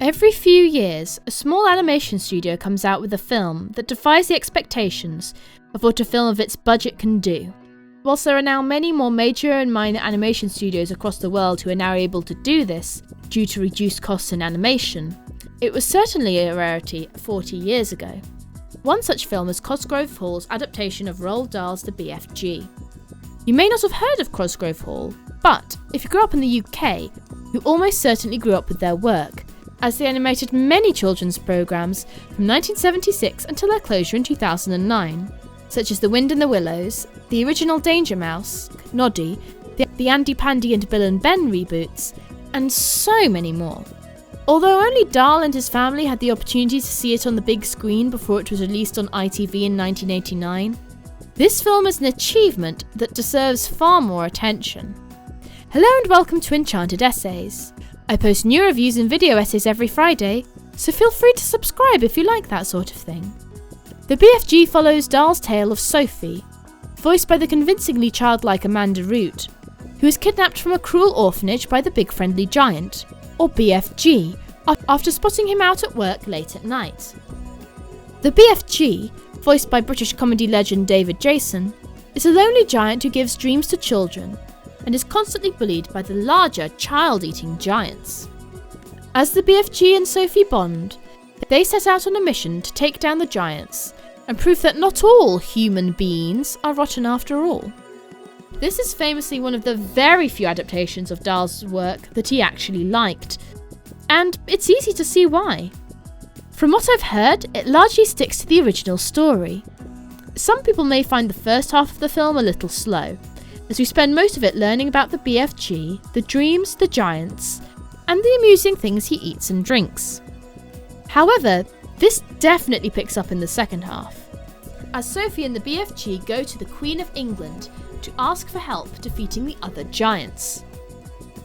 Every few years, a small animation studio comes out with a film that defies the expectations of what a film of its budget can do. Whilst there are now many more major and minor animation studios across the world who are now able to do this due to reduced costs in animation, it was certainly a rarity 40 years ago. One such film is Cosgrove Hall's adaptation of Roald Dahl's The BFG. You may not have heard of Cosgrove Hall, but if you grew up in the UK, you almost certainly grew up with their work, as they animated many children's programmes from 1976 until their closure in 2009, such as The Wind in the Willows, the original Danger Mouse, Noddy, the Andy Pandy and Bill and Ben reboots, and so many more. Although only Dahl and his family had the opportunity to see it on the big screen before it was released on ITV in 1989, this film is an achievement that deserves far more attention. Hello and welcome to Enchanted Essays. I post new reviews and video essays every Friday, so feel free to subscribe if you like that sort of thing. The BFG follows Dahl's tale of Sophie, voiced by the convincingly childlike Amanda Root, who is kidnapped from a cruel orphanage by the Big Friendly Giant, or BFG, after spotting him out at work late at night. The BFG, voiced by British comedy legend David Jason, is a lonely giant who gives dreams to children and is constantly bullied by the larger child-eating giants. As the BFG and Sophie bond, they set out on a mission to take down the giants and prove that not all human beings are rotten after all. This is famously one of the very few adaptations of Dahl's work that he actually liked, and it's easy to see why. From what I've heard, it largely sticks to the original story. Some people may find the first half of the film a little slow, as we spend most of it learning about the BFG, the dreams, the giants, and the amusing things he eats and drinks. However, this definitely picks up in the second half, as Sophie and the BFG go to the Queen of England to ask for help defeating the other giants.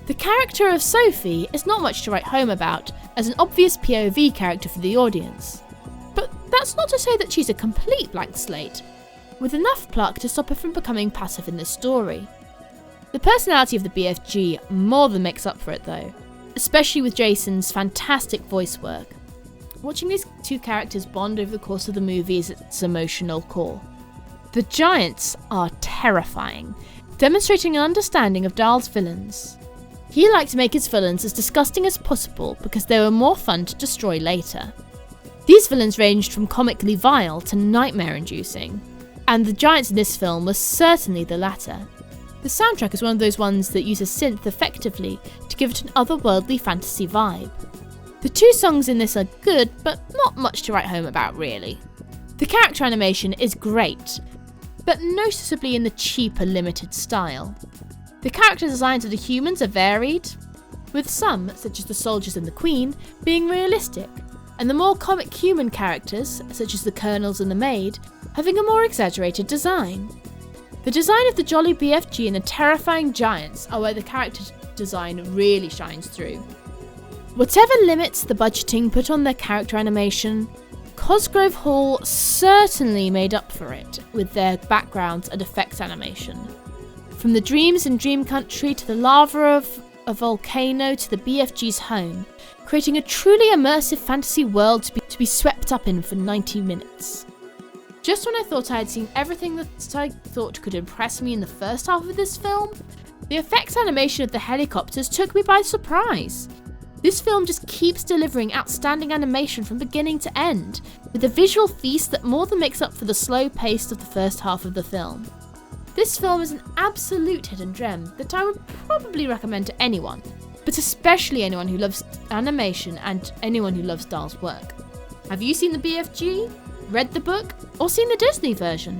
The character of Sophie is not much to write home about, as an obvious POV character for the audience. But that's not to say that she's a complete blank slate, with enough pluck to stop her from becoming passive in the story. The personality of the BFG more than makes up for it though, especially with Jason's fantastic voice work. Watching these two characters bond over the course of the movie is its emotional core. The giants are terrifying, demonstrating an understanding of Dahl's villains. He liked to make his villains as disgusting as possible because they were more fun to destroy later. These villains ranged from comically vile to nightmare-inducing, and the giants in this film were certainly the latter. The soundtrack is one of those ones that uses synth effectively to give it an otherworldly fantasy vibe. The two songs in this are good, but not much to write home about really. The character animation is great, but noticeably in the cheaper limited style. The character designs of the humans are varied, with some, such as the soldiers and the Queen, being realistic, and the more comic human characters, such as the Colonels and the Maid, having a more exaggerated design. The design of the jolly BFG and the terrifying giants are where the character design really shines through. Whatever limits the budgeting put on their character animation, Cosgrove Hall certainly made up for it with their backgrounds and effects animation. From the dreams in Dream Country to the lava of a volcano to the BFG's home, creating a truly immersive fantasy world to be swept up in for 90 minutes. Just when I thought I had seen everything that I thought could impress me in the first half of this film, the effects animation of the helicopters took me by surprise. This film just keeps delivering outstanding animation from beginning to end, with a visual feast that more than makes up for the slow pace of the first half of the film. This film is an absolute hidden gem that I would probably recommend to anyone, but especially anyone who loves animation and anyone who loves Dahl's work. Have you seen the BFG? Read the book, or seen the Disney version?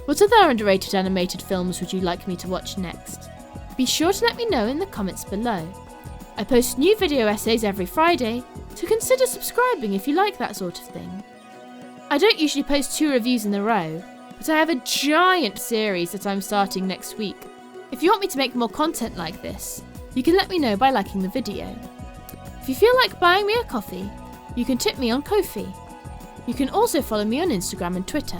What other underrated animated films would you like me to watch next? Be sure to let me know in the comments below. I post new video essays every Friday, so consider subscribing if you like that sort of thing. I don't usually post 2 reviews in a row, but I have a giant series that I'm starting next week. If you want me to make more content like this, you can let me know by liking the video. If you feel like buying me a coffee, you can tip me on Ko-fi. You can also follow me on Instagram and Twitter.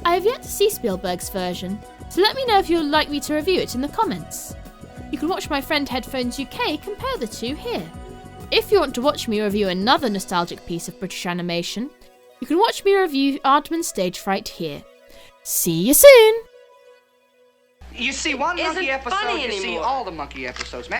I have yet to see Spielberg's version, so let me know if you would like me to review it in the comments. You can watch my friend Headphones UK compare the two here. if you want to watch me review another nostalgic piece of British animation, you can watch me review Aardman's Stage Fright here. See you soon! You see one monkey episode, you see all the monkey episodes, man.